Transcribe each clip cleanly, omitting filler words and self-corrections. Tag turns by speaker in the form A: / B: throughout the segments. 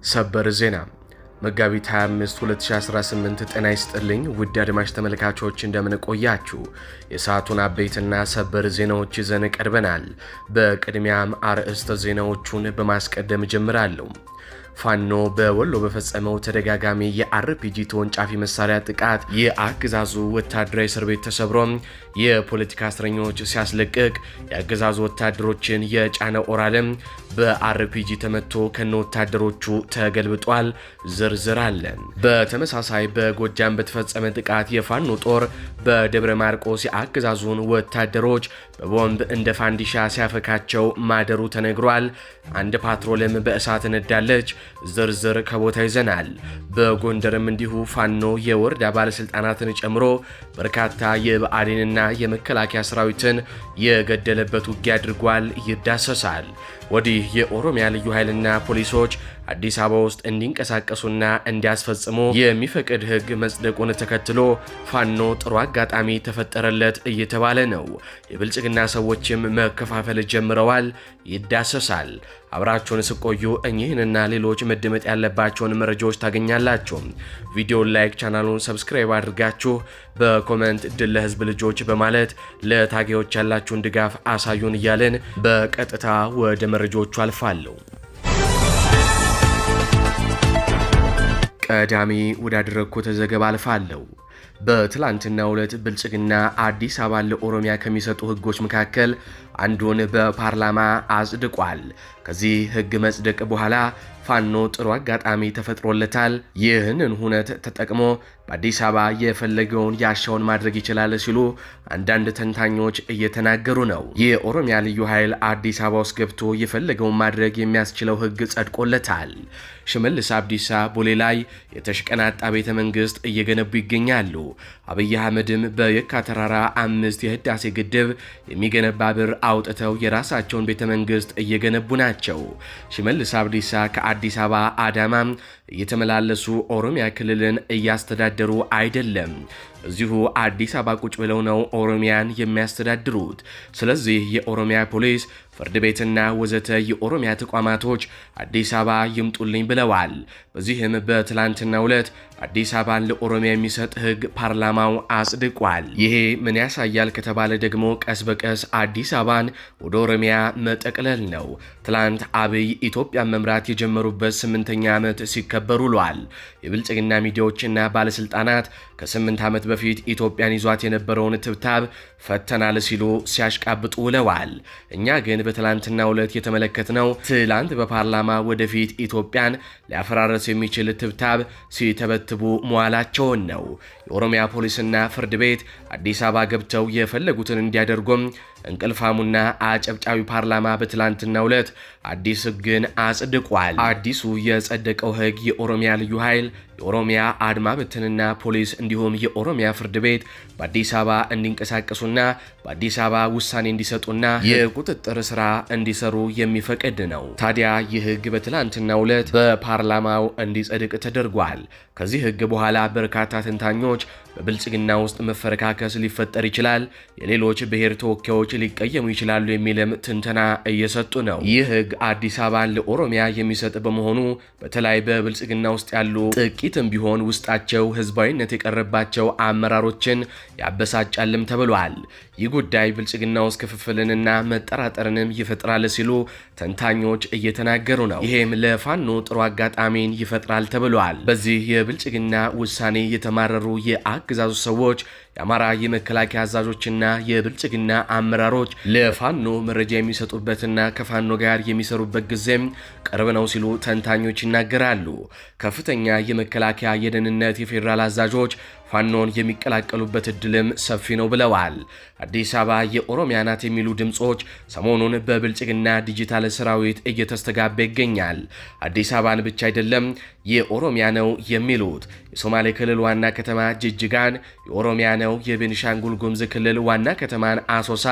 A: ሰበር ዜና መጋቢት 25 2018 ጤና ይስጥልኝ ውድ አድማጭ ተመልካቾች እንደምን ቆያችሁ። የሰዓቱን አበይትና ሰበር ዜናዎች ይዘን ቀርበናል። በቅድሚያም አርዕስተ ዜናዎቹን በማስቀደም ጀምራለሁ። ፋኖ በወሎ በፈጸመው ተደጋጋሚ የአርፒጂ ተወንጫፊ መሳሪያ ጥቃት የአገዛዙ ወታደራዊ እስር ቤት ተሰብሮ የፖለቲካ እስረኞች ሲያስለቅቅ የአገዛዙ ወታደሮችን የጫነ ኦራልም በአርፒጂ ተመቶ ከነ ወታደሮቹ ተገልብጧል። ዝርዝር አለን። በተመሳሳይ በጎጃም በተፈጸመ ጥቃት የፋኖ ጦር በደብረ ማርቆስ የአገዛዙን ወታደሮች በቦምብ እንደ ፋንዲሻ ሲያፈካቸው ማደሩ ተነግሯል። አንድ ፓትሮልም በእሳት ነዳለች። ዝርዝር ከቦታ ይዘናል። በጎንደርም እንዲሁ ፋኖ የወረዳ ባለስልጣናትን ጨምሮ በርካታ የብአዴንና የመከላከያ ሰራዊትን የገደለበት ውጊያ አድርጓል። ይዳሰሳል። ወዲህ የኦሮሚያ ልዩ ኃይልና ፖሊሶች አዲስ አበባ ውስጥ እንዲንቀሳቀሱና እንዲያስፈጽሙ የሚፈቅድ ሕግ መጽደቁን ተከትሎ ፋኖ ጥሩ አጋጣሚ ተፈጠረለት እየተባለ ነው። የብልጽግና ሰዎችም መከፋፈል ጀምረዋል። ይዳሰሳል። አብራችሁን ስቆዩ እኚህንና ሌሎች መደመጥ ያለባቸውን መረጃዎች ታገኛላችሁ። ቪዲዮን ላይክ፣ ቻናሉን ሰብስክራይብ አድርጋችሁ በኮመንት ድል ለህዝብ ልጆች በማለት ለታጋዮች ያላችሁን ድጋፍ አሳዩን እያልን በቀጥታ ወደ መረጃዎቹ አልፋለሁ። ቀዳሚ ወዳደረግኩት ዘገባ አልፋለሁ። በትላንትናው ዕለት ብልጽግና አዲስ አበባ ለኦሮሚያ ከሚሰጡ ህጎች መካከል አንዱን በፓርላማ አጽድቋል። ከዚህ ህግ መጽደቅ በኋላ ፋኖ ጥሩ አጋጣሚ ተፈጥሮለታል። ይህንን ሁነት ተጠቅሞ በአዲስ አበባ የፈለገውን ያሻውን ማድረግ ይችላል ሲሉ አንዳንድ ተንታኞች እየተናገሩ ነው። የኦሮሚያ ልዩ ኃይል አዲስ አበባ ውስጥ ገብቶ የፈለገውን ማድረግ የሚያስችለው ህግ ጸድቆለታል። ሽመልስ አብዲሳ ቦሌ ላይ የተሽቀናጣ ቤተ መንግስት እየገነቡ ይገኛሉ። አብይ አህመድም በየካ ተራራ 5 የህዳሴ ግድብ የሚገነባ ብር አውጥተው የራሳቸውን ቤተ መንግስት እየገነቡ ናቸው። ሽመልስ አብዲሳ ከአዲስ አበባ አዳማ እየተመላለሱ ኦሮሚያ ክልልን እያስተዳደሩ አይደለም። እዚሁ አዲስ አበባ ቁጭ ብለው ነው ኦሮሚያን የሚያስተዳድሩት። ስለዚህ የኦሮሚያ ፖሊስ፣ ፍርድ ቤትና ወዘተ የኦሮሚያ ተቋማቶች አዲስ አበባ ይምጡልኝ ብለዋል። በዚህም በትላንትናው ዕለት አዲስ አበባን ለኦሮሚያ የሚሰጥ ህግ ፓርላማው አጽድቋል። ይሄ ምን ያሳያል ከተባለ ደግሞ ቀስ በቀስ አዲስ አበባን ወደ ኦሮሚያ መጠቅለል ነው። ትላንት አብይ ኢትዮጵያን መምራት የጀመሩበት 8ኛ ዓመት ሲከበር ውሏል። የብልጽግና ሚዲያዎችና ባለስልጣናት ከ8 ዓመት በፊት ኢትዮጵያን ይዟት የነበረውን ትብታብ ፈተናል ሲሉ ሲያሽቃብጡ ውለዋል። እኛ ግን በትላንትናው ዕለት የተመለከትነው ትላንት በፓርላማ ወደፊት ኢትዮጵያን ሊያፈራረስ የሚችል ትብታብ ሲተበትቡ መዋላቸውን ነው። የኦሮሚያ ፖሊስና ፍርድ ቤት አዲስ አበባ ገብተው የፈለጉትን እንዲያደርጉም እንቅልፋሙና አጨብጫቢ ፓርላማ በትላንትናው ዕለት አዲስ ህግን አጽድቋል። አዲሱ የጸደቀው ህግ የኦሮሚያ ልዩ ኃይል፣ የኦሮሚያ አድማ ብትንና ፖሊስ እንዲሁም የኦሮሚያ ፍርድ ቤት በአዲስ አበባ እንዲንቀሳቀሱና በአዲስ አበባ ውሳኔ እንዲሰጡና የቁጥጥር ስራ እንዲሰሩ የሚፈቅድ ነው። ታዲያ ይህ ህግ በትላንትናው ዕለት በፓርላማው እንዲጸድቅ ተደርጓል። ከዚህ ህግ በኋላ በርካታ ተንታኞች በብልጽግና ውስጥ መፈረካከስ ሊፈጠር ይችላል፣ የሌሎች ብሔር ተወካዮች ሊቀየሙ ይችላሉ የሚልም ትንተና እየሰጡ ነው። ይህ ህግ አዲስ አበባን ለኦሮሚያ የሚሰጥ በመሆኑ በተለይ በብልጽግና ውስጥ ያሉ ጥቂትም ቢሆን ውስጣቸው ህዝባዊነት የቀረባቸው አመራሮችን ያበሳጫልም ተብሏል። ይህ ጉዳይ ብልጽግና ውስጥ ክፍፍልንና መጠራጠርንም ይፈጥራል ሲሉ ተንታኞች እየተናገሩ ነው። ይሄም ለፋኖ ጥሩ አጋጣሚን ይፈጥራል ተብሏል። በዚህ የብልጽግና ውሳኔ የተማረሩ የአገዛዙ ሰዎች የአማራ የመከላከያ አዛዦችና የብልጽግና አመራሮች ለፋኖ መረጃ የሚሰጡበትና ከፋኖ ጋር የሚሰሩበት ጊዜም ቅርብ ነው ሲሉ ተንታኞች ይናገራሉ። ከፍተኛ የመከላከያ የደህንነት የፌዴራል አዛዦች ፋኖን የሚቀላቀሉበት እድልም ሰፊ ነው ብለዋል። አዲስ አበባ የኦሮሚያ ናት የሚሉ ድምጾች ሰሞኑን በብልጽግና ዲጂታል ሰራዊት እየተስተጋባ ይገኛል። አዲስ አበባን ብቻ አይደለም የኦሮሚያ ነው የሚሉት። የሶማሌ ክልል ዋና ከተማ ጅጅጋን የኦሮሚያ ነው ነው የቤኒሻንጉል ጉሙዝ ክልል ዋና ከተማን አሶሳ፣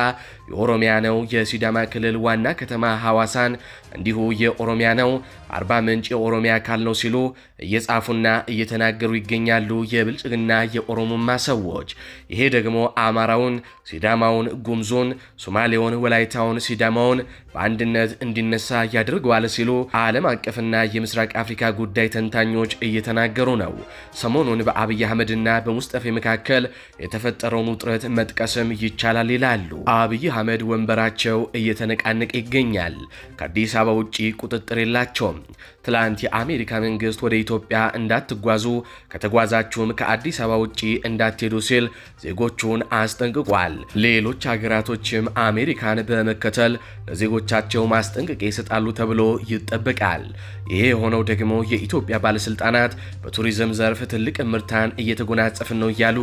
A: የኦሮሚያ ነው የሲዳማ ክልል ዋና ከተማ ሐዋሳን፣ እንዲሁ የኦሮሚያ ነው አርባ ምንጭ የኦሮሚያ አካል ነው ሲሉ እየጻፉና እየተናገሩ ይገኛሉ የብልጽግና የኦሮሞማ ሰዎች። ይሄ ደግሞ አማራውን፣ ሲዳማውን፣ ጉሙዙን፣ ሶማሌውን፣ ወላይታውን፣ ሲዳማውን በአንድነት እንዲነሳ ያደርገዋል ሲሉ ዓለም አቀፍና የምስራቅ አፍሪካ ጉዳይ ተንታኞች እየተናገሩ ነው። ሰሞኑን በአብይ አህመድና በሙስጠፌ መካከል የተፈጠረውን ውጥረት መጥቀስም ይቻላል ይላሉ። አብይ አህመድ ወንበራቸው እየተነቃነቀ ይገኛል። ከአዲስ አበባ ውጪ ቁጥጥር የላቸውም። ትላንት የአሜሪካ መንግስት ወደ ኢትዮጵያ እንዳትጓዙ ከተጓዛችሁም ከአዲስ አበባ ውጪ እንዳትሄዱ ሲል ዜጎቹን አስጠንቅቋል። ሌሎች ሀገራቶችም አሜሪካን በመከተል ለዜጎቻቸው ማስጠንቀቂያ ይሰጣሉ ተብሎ ይጠበቃል። ይሄ የሆነው ደግሞ የኢትዮጵያ ባለስልጣናት በቱሪዝም ዘርፍ ትልቅ ምርታን እየተጎናጸፍን ነው እያሉ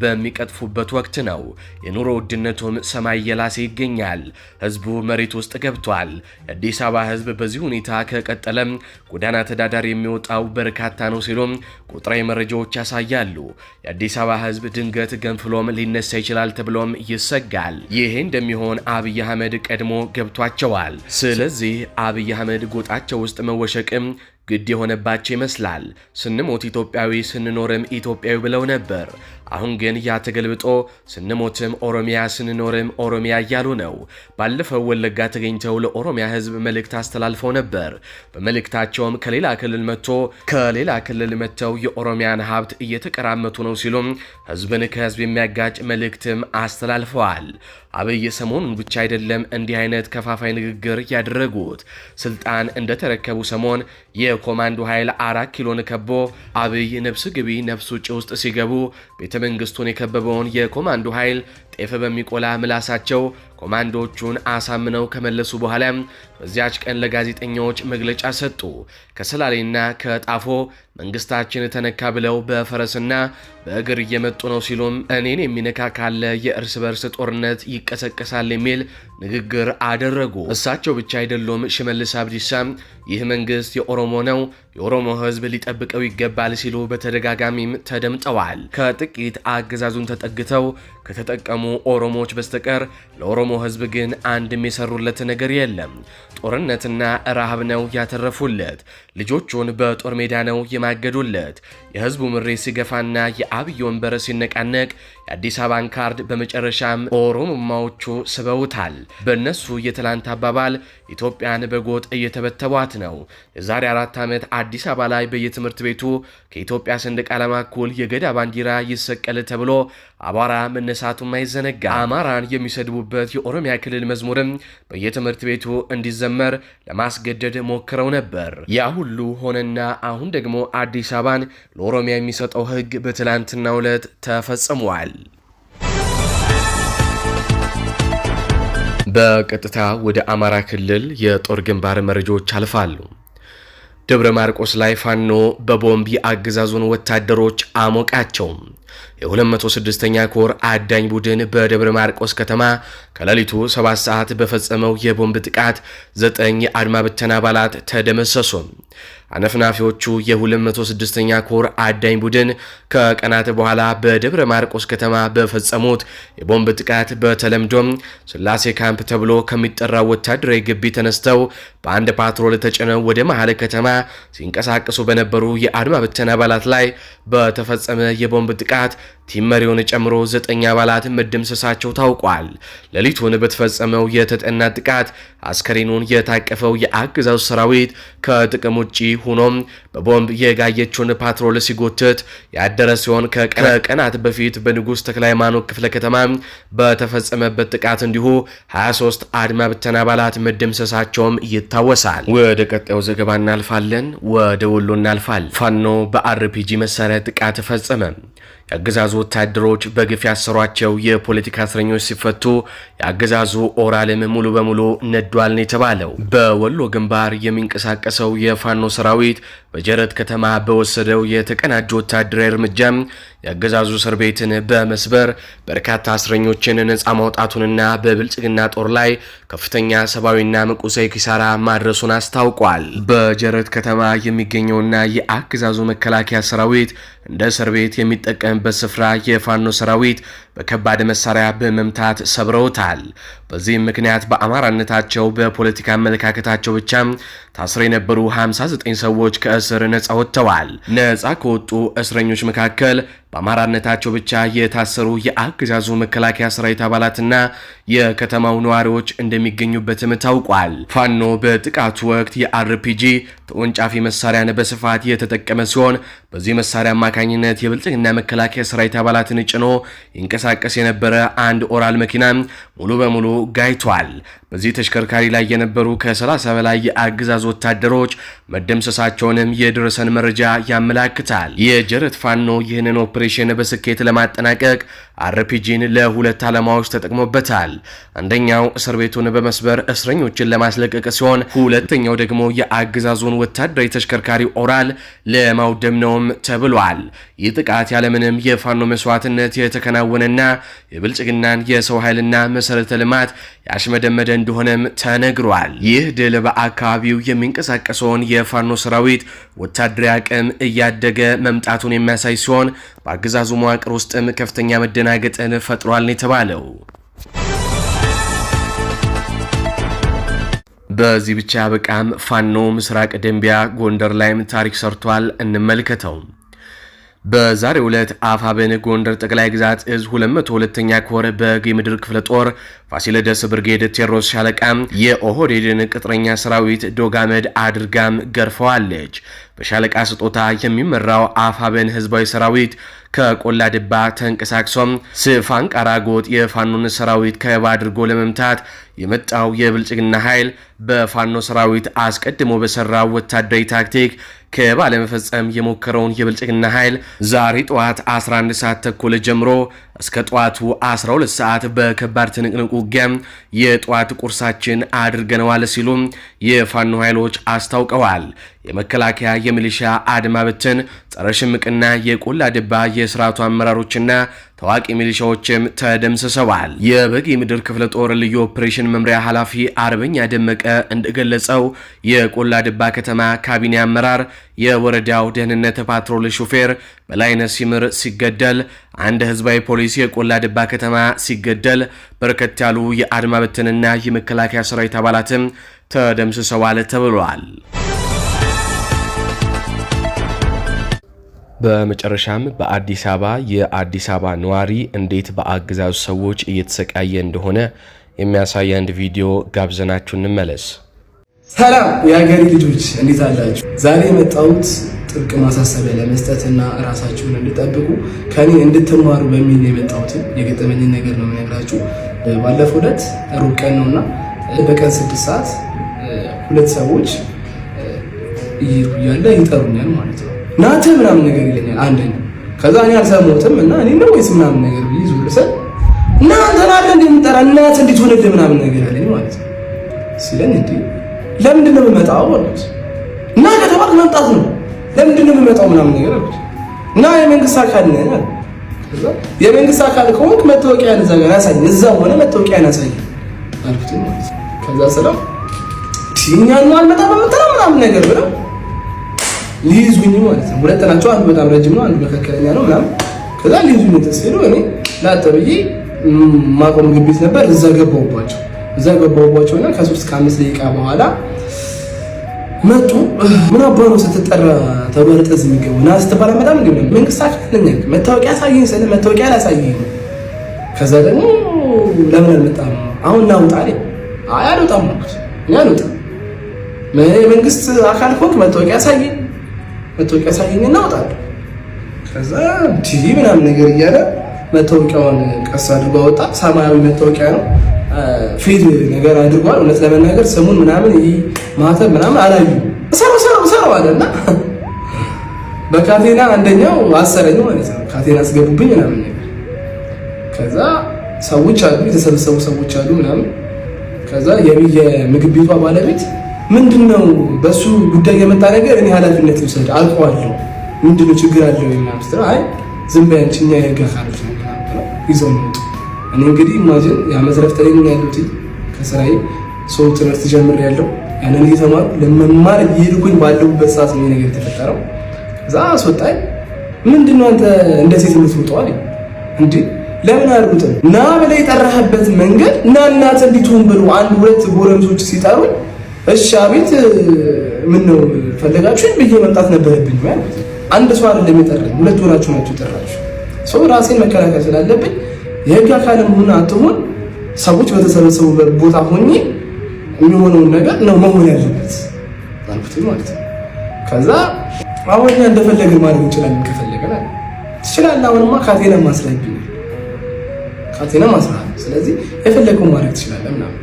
A: በሚቀጥፉበት ወቅት ነው። የኑሮ ውድነቱም ሰማይ የላሰ ይገኛል። ህዝቡ መሬት ውስጥ ገብቷል። የአዲስ አበባ ህዝብ በዚህ ሁኔታ ከቀጠለም ጎዳና ተዳዳሪ የሚወጣው በርካታ ነው ሲሉም ቁጥራዊ መረጃዎች ያሳያሉ። የአዲስ አበባ ህዝብ ድንገት ገንፍሎም ሊነሳ ይችላል ተብሎም ይሰጋል። ይሄ እንደሚሆን አብይ አህመድ ቀድሞ ገብቷቸዋል። ስለዚህ አብይ አህመድ ጎጣቸው ውስጥ መወሸቅም ግድ የሆነባቸው ይመስላል። ስንሞት ኢትዮጵያዊ ስንኖርም ኢትዮጵያዊ ብለው ነበር። አሁን ግን ያ ተገልብጦ ስንሞትም ኦሮሚያ ስንኖርም ኦሮሚያ እያሉ ነው። ባለፈው ወለጋ ተገኝተው ለኦሮሚያ ህዝብ መልእክት አስተላልፈው ነበር። በመልእክታቸውም ከሌላ ክልል መጥተው የኦሮሚያን ሀብት እየተቀራመቱ ነው ሲሉም ህዝብን ከህዝብ የሚያጋጭ መልእክትም አስተላልፈዋል። አብይ ሰሞኑን ብቻ አይደለም እንዲህ አይነት ከፋፋይ ንግግር ያደረጉት። ስልጣን እንደተረከቡ ሰሞን የኮማንዶ ኃይል 4 ኪሎን ከቦ አብይ ነፍስ ግቢ ነፍስ ውጭ ውስጥ ሲገቡ ቤተ መንግስቱን የከበበውን የኮማንዶ ኃይል ጤፍ በሚቆላ ምላሳቸው ኮማንዶዎቹን አሳምነው ከመለሱ በኋላ በዚያች ቀን ለጋዜጠኞች መግለጫ ሰጡ። ከሰላሌና ከጣፎ መንግስታችን ተነካ ብለው በፈረስና በእግር እየመጡ ነው ሲሉም እኔን የሚነካ ካለ የእርስ በርስ ጦርነት ይቀሰቀሳል የሚል ንግግር አደረጉ። እሳቸው ብቻ አይደሉም። ሽመልስ አብዲሳ ይህ መንግስት የኦሮሞ ነው፣ የኦሮሞ ህዝብ ሊጠብቀው ይገባል ሲሉ በተደጋጋሚም ተደምጠዋል። ከጥቂት አገዛዙን ተጠግተው ከተጠቀሙ ኦሮሞዎች በስተቀር ለኦሮሞ ህዝብ ግን አንድም የሰሩለት ነገር የለም። ጦርነትና ረሃብ ነው ያተረፉለት። ልጆቹን በጦር ሜዳ ነው የማገዱለት። የህዝቡ ምሬት ሲገፋና የአብይ ወንበር ሲነቃነቅ የአዲስ አበባን ካርድ በመጨረሻም ኦሮሞማዎቹ ስበውታል። በእነሱ የትላንት አባባል ኢትዮጵያን በጎጥ እየተበተቧት ነው። የዛሬ 4 ዓመት አዲስ አበባ ላይ በየትምህርት ቤቱ ከኢትዮጵያ ሰንደቅ ዓላማ እኩል የገዳ ባንዲራ ይሰቀል ተብሎ አቧራ መነሳቱም አይዘነጋ። አማራን የሚሰድቡበት የኦሮሚያ ክልል መዝሙርም በየትምህርት ቤቱ እንዲዘመር ለማስገደድ ሞክረው ነበር። ያ ሁሉ ሆነና አሁን ደግሞ አዲስ አበባን ለኦሮሚያ የሚሰጠው ህግ በትላንትናው ዕለት ተፈጽሟል። በቀጥታ ወደ አማራ ክልል የጦር ግንባር መረጃዎች አልፋሉ። ደብረ ማርቆስ ላይ ፋኖ በቦምብ የአገዛዙን ወታደሮች አሞቃቸው። የ206ኛ ኮር አዳኝ ቡድን በደብረ ማርቆስ ከተማ ከሌሊቱ 7 ሰዓት በፈጸመው የቦምብ ጥቃት 9 የአድማ ብተና አባላት ተደመሰሱ። አነፍናፊዎቹ የ206ኛ ኮር አዳኝ ቡድን ከቀናት በኋላ በደብረ ማርቆስ ከተማ በፈጸሙት የቦምብ ጥቃት በተለምዶም ስላሴ ካምፕ ተብሎ ከሚጠራው ወታደራዊ ግቢ ተነስተው በአንድ ፓትሮል ተጭነው ወደ መሃል ከተማ ሲንቀሳቀሱ በነበሩ የአድማ ብተና አባላት ላይ በተፈጸመ የቦምብ ጥቃት ቲም መሪውን ጨምሮ 9 አባላት መደምሰሳቸው ታውቋል። ሌሊቱን በተፈጸመው የተጠና ጥቃት አስከሬኑን የታቀፈው የአገዛዙ ሰራዊት ከጥቅም ውጪ ሆኖም በቦምብ የጋየችውን ፓትሮል ሲጎትት ያደረ ሲሆን ከቀናት በፊት በንጉሥ ተክለ ሃይማኖት ክፍለ ከተማ በተፈጸመበት ጥቃት እንዲሁ 23 አድማ ብተና አባላት መደምሰሳቸውም ይታወሳል። ወደ ቀጣዩ ዘገባ እናልፋለን። ወደ ወሎ እናልፋለን። ፋኖ በአርፒጂ መሳሪያ ጥቃት ፈጸመ። የአገዛዙ ወታደሮች በግፍ ያሰሯቸው የፖለቲካ እስረኞች ሲፈቱ የአገዛዙ ኦራልም ሙሉ በሙሉ ነዷል ነው የተባለው። በወሎ ግንባር የሚንቀሳቀሰው የፋኖ ሰራዊት በጀረት ከተማ በወሰደው የተቀናጀ ወታደራዊ እርምጃ የአገዛዙ እስር ቤትን በመስበር በርካታ እስረኞችን ነፃ ማውጣቱንና በብልጽግና ጦር ላይ ከፍተኛ ሰብአዊና ቁሳዊ ኪሳራ ማድረሱን አስታውቋል። በጀረት ከተማ የሚገኘውና የአገዛዙ መከላከያ ሰራዊት እንደ እስር ቤት የሚጠቀምበት ስፍራ የፋኖ ሰራዊት በከባድ መሳሪያ በመምታት ሰብረውታል። በዚህም ምክንያት በአማራነታቸው በፖለቲካ አመለካከታቸው ብቻ ታስረው የነበሩ 59 ሰዎች ከእስር ነፃ ወጥተዋል። ነፃ ከወጡ እስረኞች መካከል በአማራነታቸው ብቻ የታሰሩ የአገዛዙ መከላከያ ሰራዊት አባላትና የከተማው ነዋሪዎች እንደሚገኙበትም ታውቋል። ፋኖ በጥቃቱ ወቅት የአርፒጂ ተወንጫፊ መሳሪያን በስፋት የተጠቀመ ሲሆን በዚህ መሳሪያ አማካኝነት የብልጽግና መከላከያ ሰራዊት አባላትን ጭኖ ይንቀሳቀስ የነበረ አንድ ኦራል መኪና ሙሉ በሙሉ ጋይቷል። በዚህ ተሽከርካሪ ላይ የነበሩ ከ30 በላይ የአገዛዙ ወታደሮች መደምሰሳቸውንም የደረሰን መረጃ ያመላክታል። የጀረት ፋኖ ይህንን ኦፕሬሽን በስኬት ለማጠናቀቅ አርፒጂን ለሁለት ዓላማዎች ተጠቅሞበታል። አንደኛው እስር ቤቱን በመስበር እስረኞችን ለማስለቀቅ ሲሆን፣ ሁለተኛው ደግሞ የአገዛዙን ወታደራዊ ተሽከርካሪ ኦራል ለማውደም ነውም ተብሏል። ይህ ጥቃት ያለምንም የፋኖ መስዋዕትነት የተከናወነና የብልጽግናን የሰው ኃይልና መሰረተ ልማት ያሽመደመደ እንደሆነም ተነግሯል። ይህ ድል በአካባቢው የሚንቀሳቀሰውን የፋኖ ሰራዊት ወታደራዊ አቅም እያደገ መምጣቱን የሚያሳይ ሲሆን በአገዛዙ መዋቅር ውስጥም ከፍተኛ መደናገጥን ፈጥሯል ነው የተባለው። በዚህ ብቻ በቃም ፋኖ ምስራቅ ደንቢያ ጎንደር ላይም ታሪክ ሰርቷል። እንመልከተው። በዛሬው ዕለት አፋብኃ ጎንደር ጠቅላይ ግዛት እዝ 202ኛ ኮር በጌምድር ክፍለ ጦር ፋሲለደስ ብርጌድ ቴዎድሮስ ሻለቃ የኦህዴድን ቅጥረኛ ሰራዊት ዶጋመድ አድርጋም ገርፈዋለች። በሻለቃ ስጦታ የሚመራው አፋብኃ ህዝባዊ ሰራዊት ከቆላ ድባ ተንቀሳቅሶም ስፋንቃራ ጎጥ የፋኖን ሰራዊት ከበባ አድርጎ ለመምታት የመጣው የብልጽግና ኃይል በፋኖ ሰራዊት አስቀድሞ በሰራው ወታደራዊ ታክቲክ ከበባ ለመፈጸም የሞከረውን የብልጽግና ኃይል ዛሬ ጠዋት 11 ሰዓት ተኩል ጀምሮ እስከ ጠዋቱ 12 ሰዓት በከባድ ትንቅንቅ ውጊያ የጠዋት ቁርሳችን አድርገነዋል ሲሉ የፋኖ ኃይሎች አስታውቀዋል። የመከላከያ የሚሊሻ አድማ ብትን ጸረ ሽምቅና የቆላ ድባ የስርዓቱ አመራሮችና ታዋቂ ሚሊሻዎችም ተደምስሰዋል። የበጌ ምድር ክፍለ ጦር ልዩ ኦፕሬሽን መምሪያ ኃላፊ አርበኛ ደመቀ እንደገለጸው የቆላ ድባ ከተማ ካቢኔ አመራር የወረዳው ደህንነት ፓትሮል ሹፌር በላይነህ ሲምር ሲገደል፣ አንድ ህዝባዊ ፖሊስ የቆላ ድባ ከተማ ሲገደል፣ በርከት ያሉ የአድማ ብትንና የመከላከያ ሰራዊት አባላትም ተደምስሰዋል ተብሏል። በመጨረሻም በአዲስ አበባ የአዲስ አበባ ነዋሪ እንዴት በአገዛዙ ሰዎች እየተሰቃየ እንደሆነ የሚያሳይ አንድ ቪዲዮ ጋብዘናችሁ እንመለስ።
B: ሰላም የሀገሬ ልጆች እንዴት አላችሁ? ዛሬ የመጣሁት ጥብቅ ማሳሰቢያ ለመስጠትና ራሳችሁን እንድጠብቁ ከኔ እንድትማሩ በሚል ነው የመጣሁት። የገጠመኝን ነገር ነው የምነግራችሁ። ባለፈው ዕለት ሩብ ቀን ነውና በቀን 6 ሰዓት ሁለት ሰዎች እያለ ይጠሩኛል ማለት ነው። ናተ ምናምን ነገር ይለኛል አንደኛ። ከዛ እኔ አልሰማሁትም እና እኔ ነው ወይስ ምናምን ነገር ብዬ ዞር ስል እናንተ ናተ እንደምጠራ እናት እንዴት ሆነልህ ምናምን ነገር አለኝ ማለት ነው። ሲለኝ እንዴ ለምንድን ነው የምመጣው አልኩት። እና ከተባልክ መምጣት ነው ለምንድን ነው የምመጣው ምናምን ነገር አልኩት። እና የመንግስት አካል ነኝ አለ። ከዛ የመንግስት አካል ከሆንክ መታወቂያ እዛ ጋር ያሳየኝ፣ እዛው ሆነ መታወቂያ ያሳየኝ አልኩት ማለት ነው። ከዛ ሰላም ሲኛል ነው አልመጣም ምናምን ነገር ብለው ሊይዙኝ ማለት ነው። ሁለት ናቸው። አንዱ በጣም ረጅም ነው፣ አንዱ መካከለኛ ነው ምናምን። ከዛ ሊይዙኝ ተስፈሩ እኔ ላጠብዬ ማቆም ግቢት ነበር። እዛ ገባሁባቸውና ከ3 ከ5 ደቂቃ በኋላ መጡ። ምን አባሮ ስትጠራ ተበረጠ ዝምገው እና ስትባላ መጣም እንዴ መንግስት አካል ነኝ መታወቂያ ሳይኝ ስለ መታወቂያ ላሳየኝ። ከዛ ደግሞ ለምን አልመጣም አሁን ናውጣ አለኝ። አይ አልወጣም አልኩት። እኔ አልወጣም መንግስት አካል ኮክ መታወቂያ ሳይኝ እናውጣለን። ከዛ ቲቪ ምናምን ነገር እያለ መታወቂያውን ቀስ አድርጎ አወጣ። ሰማያዊ መታወቂያ ነው፣ ፊት ነገር አድርጓል። እውነት ለመናገር ስሙን ምናምን ይሄ ማተብ ምናምን አላዩ ሰራው አለና በካቴና አንደኛው አሰረኝ ማለት ነው። ካቴና አስገቡብኝ ምናምን ነገር። ከዛ ሰዎች አሉ፣ የተሰበሰቡ ሰዎች አሉ ምናምን። ከዛ የምግብ ቤቷ ባለቤት ምንድነው በሱ ጉዳይ የመጣ ነገር እኔ ኃላፊነት ልውሰድ አልቀዋለሁ ምንድነው ችግር አለው ምናምን ስትለው አይ ዝም በይ አንቺ እኛ የህግ አካሎች ነን ብለው ይዘው መጡ። እኔ እንግዲህ ኢማጂን የመዝረፍ ተለኝ ያሉት ከስራዬ ሰው ትምህርት ጀምሬያለሁ ያንን እየተማርኩ ለመማር እየሄድኩኝ ባለሁበት ሰዓት ነው ነገር የተፈጠረው። እዛ አስወጣኝ። ምንድነው አንተ እንደዚህ የምትወጣው አለኝ። እንዴ ለምን አልኩትም ና በላይ የጠራህበት መንገድ እና እናት እንዲቱን ብሎ አንድ ሁለት ጎረምሶች ሲጠሩኝ እሺ አቤት ምን ነው ፈለጋችሁኝ ብዬ መምጣት ነበረብኝ ማለት አንድ ሰው አይደለም የጠራኝ ሁለት ሆናችሁ ናችሁ የጠራችሁ ሰው ራሴን መከላከል ስላለብኝ የህግ አካልም ሆነ አትሆን ሰዎች በተሰበሰቡበት ቦታ ሆኜ የሚሆነውን ነገር ነው መሆን ያለበት ማለት ነው። ከዛ አሁን እንደፈለግን ማድረግ እንችላለን ከፈለገና ትችላለህ። አሁንማ ካቴና ማስራብኝ ካቴና ማስራብ ስለዚህ የፈለገው ማድረግ ትችላለህ ምናምን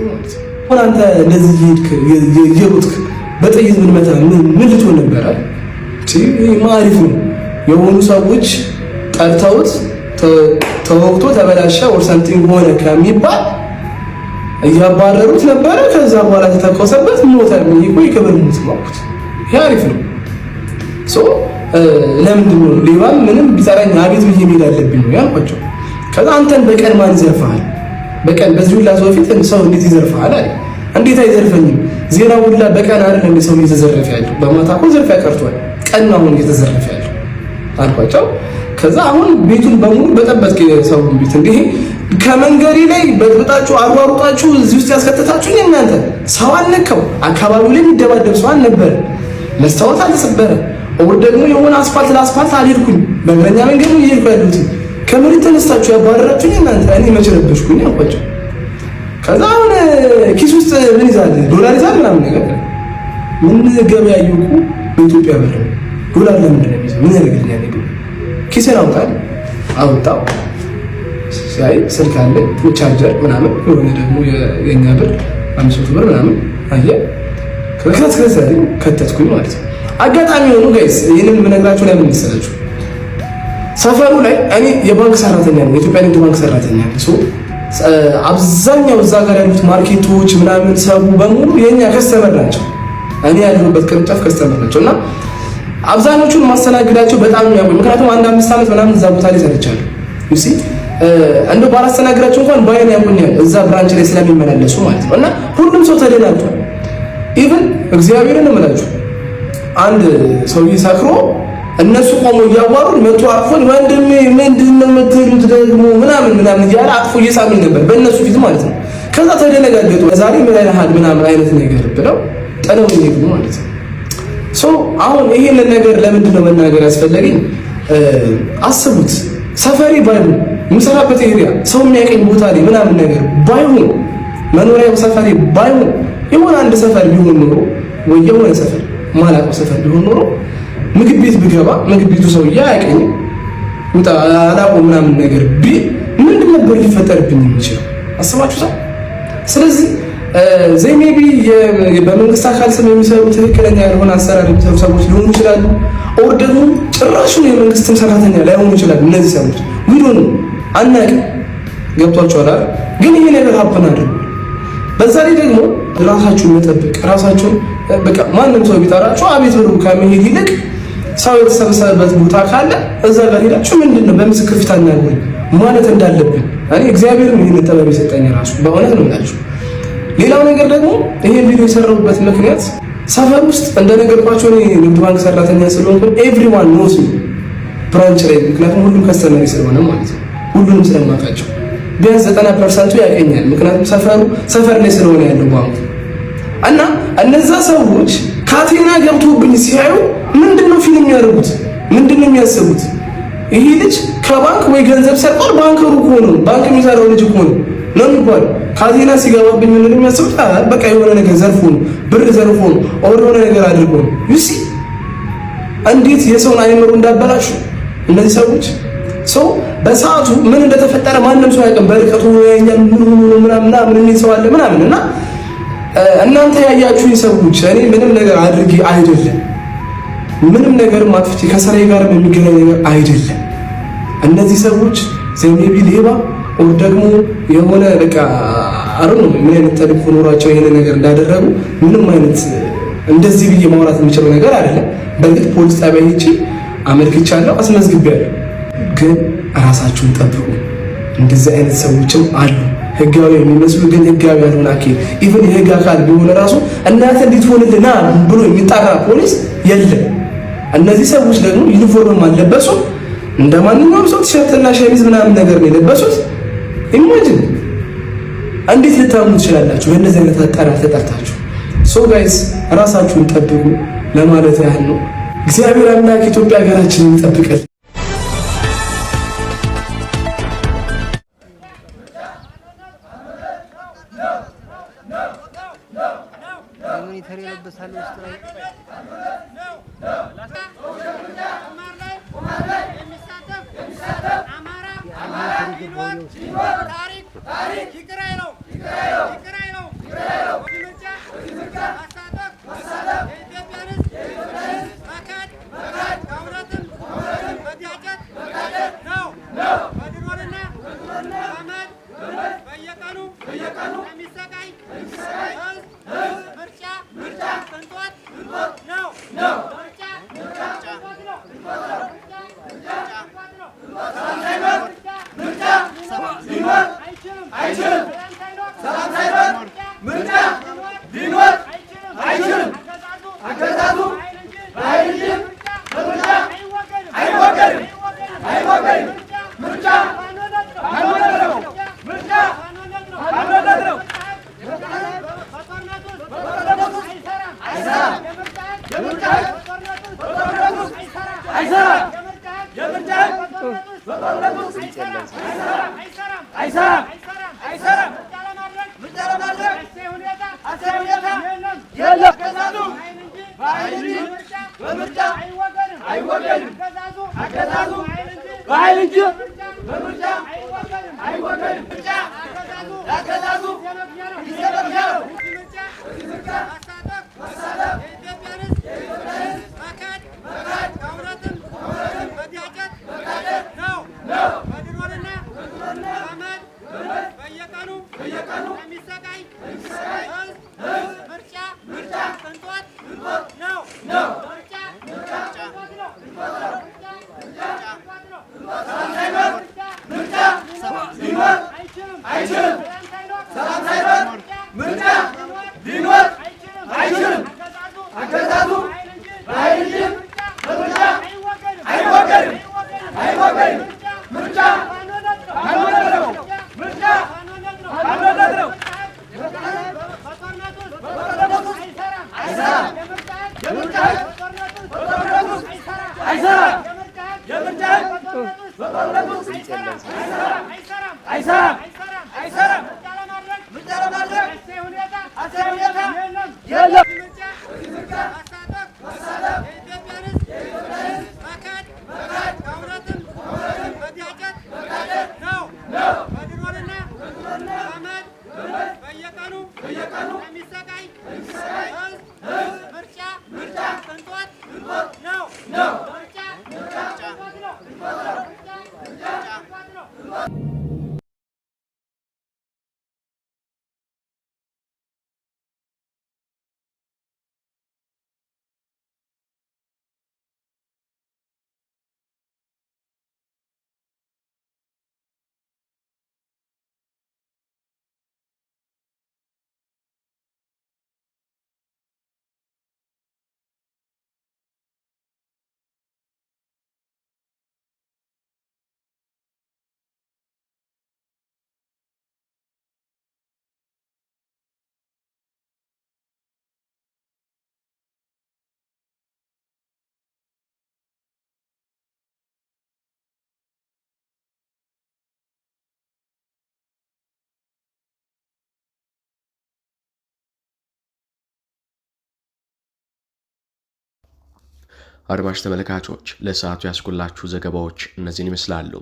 B: ማለት ነው። አሁን አንተ እንደዚህ የሮጥክ በጥይት ምን መታ ምን ልትሆን ነበር? ማሪፍ ነው የሆኑ ሰዎች ጠርተውት ተወቅቶ ተበላሸ or something ሆነ ከሚባል እያባረሩት ነበረ። ከዛ በኋላ ተተኮሰበት ሞተ። ይቆ ይከበር ሞት ማለት ይሄ አሪፍ ነው። ለምንድን ነው ሌባም ምንም ቢጠራኝ አቤት ብዬ መሄድ አለብኝ ነው ያልኳቸው። ከዛ አንተን በቀን ማን ይዘርፋል? በቀን በዚህ ሁላ ሰው ፊት ሰው እንዴት ይዘርፋል አለ። እንዴት አይዘርፈኝም? ዜና ሁላ በቀን አይደል እንደ ሰው እየተዘረፈ ያለው? በማታ እኮ ዘርፊያ ቀርቷል። ቀን ነው አሁን እየተዘረፈ ያለው አልኳቸው። ከዛ አሁን ቤቱን በሙሉ በጠበጥክ ሰው ቤት እንዴ ከመንገሪ ላይ በጥብጣችሁ አሯሩጣችሁ እዚህ ውስጥ ያስከተታችሁኝ እናንተ ሰው አልነካው። አካባቢው ላይ የሚደባደብ ሰው አልነበረ። መስታወት አልተሰበረ። ወደ ደግሞ የሆነ አስፋልት ለአስፋልት አልሄድኩኝ። በእግረኛ መንገድ ነው እየሄድኩ ያለሁት። ከመሬት ተነስታችሁ ያባረራችሁኝ እናንተ እኔ መቼ ረበሽኩኝ አልኳቸው። ከዛ አሁን ኪስ ውስጥ ምን ይዛል? ዶላር ይዛል ምናምን ነገር ምን ገበያዩ እኮ በኢትዮጵያ ብር ዶላር ለምንድን ነው የሚይዘው? ምን ያደርግልኛል? ኪሴን አውጣው ሲያይ ስልክ አለ ቻርጀር ምናምን የሆነ ደግሞ የኛ ብር 500 ብር ምናምን አየ ከከተከሰ ከተትኩኝ ማለት ነው። አጋጣሚ ሆኖ ጋይስ ይሄንን የምነግራችሁ ለምን መሰላችሁ? ሰፈሩ ላይ እኔ የባንክ ሰራተኛ ነኝ፣ የኢትዮጵያ ንግድ ባንክ ሰራተኛ ነኝ። አብዛኛው እዛ ጋር ያሉት ማርኬቶች ምናምን ሰው በሙሉ የኛ ከስተመር ናቸው። እኔ ያለሁበት ቅርንጫፍ ከስተመር ናቸው እና አብዛኞቹን ማስተናግዳቸው በጣም ነው ያቆይ። ምክንያቱም አንድ 5 ዓመት ምናምን እዛ ቦታ ላይ ሰርቻለሁ። እሺ እንደው ባላስተናግዳቸው እንኳን ባይን ያቆኛል እዛ ብራንች ላይ ስለሚመላለሱ ማለት ነው። እና ሁሉም ሰው ተደናግጧል። ኢቭን እግዚአብሔርን እምላችሁ አንድ ሰውዬ ሰክሮ እነሱ ቆሞ እያዋሩን መቶ አቅፎን ወንድሜ ምንድነው የምትሉት ደግሞ ምናምን እያለ አቅፎ እየሳመኝ ነበር በእነሱ ፊት ማለት ነው። ከዛ ተደነጋገጡ። ዛሬ ምን አይነት ምናምን አይነት ነገር ብለው ጠለው ይሄዱ ማለት ነው። አሁን ይሄንን ነገር ለምንድን ነው መናገር ያስፈለገኝ? አስቡት ሰፈሪ ባይሆን የምሰራበት ኤሪያ ሰው የሚያቀኝ ቦታ ላይ ምናምን ነገር ባይሆን መኖሪያው ሰፈሪ ባይሆን የሆነ አንድ ሰፈር ቢሆን ኖሮ ወይ የሆነ ሰፈር ማላውቀው ሰፈር ቢሆን ኖሮ ምግብ ቤት ብገባ ምግብ ቤቱ ሰውዬ አያውቀኝም ውጣ አላውቀውም ምናምን ነገር ቢል ምንድን ነበር ሊፈጠርብኝ የሚችለው? አስባችሁታል? ስለዚህ ዘይ ሜቢ በመንግስት አካል ስም የሚሰሩ ትክክለኛ ያልሆነ አሰራር የሚሰሩ ሰዎች ሊሆኑ ይችላሉ። ኦር ደግሞ ጭራሹን የመንግስትም ሰራተኛ ላይሆኑ ይችላሉ። እነዚህ ሰዎች ዊዶን አናውቅም። ገብቷችኋል አይደል? ግን ይሄ ነገር ሀፕን አድርጎ በዛ ላይ ደግሞ ራሳችሁን መጠበቅ ራሳችሁን በቃ ማንም ሰው ቢጠራችሁ አቤት ብሎ ከመሄድ ይልቅ ሰው የተሰበሰበበት ቦታ ካለ እዛ ጋር ሄዳችሁ ምንድነው በምስክር ፊት አናግሩኝ ማለት እንዳለብን እኔ እግዚአብሔር ነው ይሄን ጥበብ የሰጠኝ ራሱ በእውነት ነው የምላችሁ። ሌላው ነገር ደግሞ ይሄን ቪዲዮ የሰራሁበት ምክንያት ሰፈር ውስጥ እንደነገርኳችሁ እኔ ንግድ ባንክ ሰራተኛ ስለሆንኩ ኤቭሪዋን ኖስ ሚ ብራንች ላይ ምክንያቱም ሁሉም ከስተመሪ ስለሆነ ማለት ነው ሁሉንም ስለማውቃቸው ቢያንስ 90% ያቀኛል። ምክንያቱም ሰፈር ላይ ስለሆነ ያለው ባንክ እና እነዛ ሰዎች ካቴና ገብቶብኝ ሲያዩ ምንድነው ፊልም የሚያደርጉት? ምንድነው የሚያስቡት? ይሄ ልጅ ከባንክ ወይ ገንዘብ ሰርቋል፣ ባንከሩ እኮ ነው፣ ባንክ የሚሰራው ልጅ እኮ ነው ነው የሚባለው። ካቴና ሲገባብኝ ምን የሚያስቡት? በቃ የሆነ ነገር ዘርፎ ነው፣ ብር ዘርፎ ነው፣ ኦር የሆነ ነገር አድርጎ ነው። ዩሲ እንዴት የሰውን አይምሮ እንዳበላሹ እነዚህ ሰዎች። ሰው በሰዓቱ ምን እንደተፈጠረ ማንም ሰው አያውቅም። በርቀቱ ያኛል ምን ሰው አለ ምናምን እና እናንተ ያያችሁኝ ሰዎች እኔ ምንም ነገር አድርጌ አይደለም፣ ምንም ነገር ማጥፍቼ ከሰራዬ ጋር የሚገናኝ ነገር አይደለም። እነዚህ ሰዎች ዘሜቢ ሌባ ወይ ደግሞ የሆነ በቃ አሩ ነው ምን አይነት ተልእኮ ኖሯቸው ይሄን ነገር እንዳደረጉ ምንም አይነት እንደዚህ ብዬ ማውራት የምችለው ነገር አይደለም። በእርግጥ ፖሊስ ጣቢያ ሄጄ አመልክቻለሁ፣ አስመዝግቤያለሁ። ግን ራሳችሁን ጠብቁ። እንደዚህ አይነት ሰዎችም አሉ ህጋዊ የሚመስሉ ግን ህጋዊ ያልሆነ አካል ኢቭን የህግ አካል ቢሆን ራሱ እናንተ እንድትሆንልና ብሎ የሚጣራ ፖሊስ የለም። እነዚህ ሰዎች ደግሞ ዩኒፎርም አልለበሱ፣ እንደማንኛውም ሰው ቲሸርትና ሸሚዝ ምናምን ነገር ነው የለበሱት። ኢማጂን እንዴት ልታምኑ ትችላላችሁ? በእንደዚህ አይነት አጣራፍ ተጠርታችሁ። ሶ ጋይስ ራሳችሁን ጠብቁ ለማለት ያህል ነው። እግዚአብሔር አምላክ ኢትዮጵያ ሀገራችንን ይጠብቃል።
A: አድማጭ ተመልካቾች ለሰዓቱ ያስኩላችሁ ዘገባዎች እነዚህን ይመስላሉ።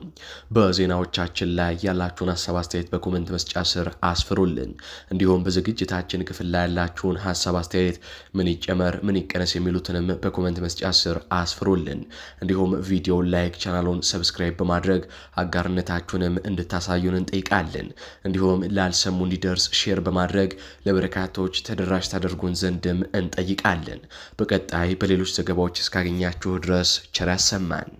A: በዜናዎቻችን ላይ ያላችሁን ሀሳብ አስተያየት በኮመንት መስጫ ስር አስፍሩልን። እንዲሁም በዝግጅታችን ክፍል ላይ ያላችሁን ሀሳብ አስተያየት ምን ይጨመር ምን ይቀነስ የሚሉትንም በኮመንት መስጫ ስር አስፍሩልን። እንዲሁም ቪዲዮውን ላይክ፣ ቻናሉን ሰብስክራይብ በማድረግ አጋርነታችሁንም እንድታሳዩን እንጠይቃለን። እንዲሁም ላልሰሙ እንዲደርስ ሼር በማድረግ ለበርካቶች ተደራሽ ታደርጉን ዘንድም እንጠይቃለን። በቀጣይ በሌሎች ዘገባዎች እስካገኛችሁ ድረስ ቸር ያሰማን።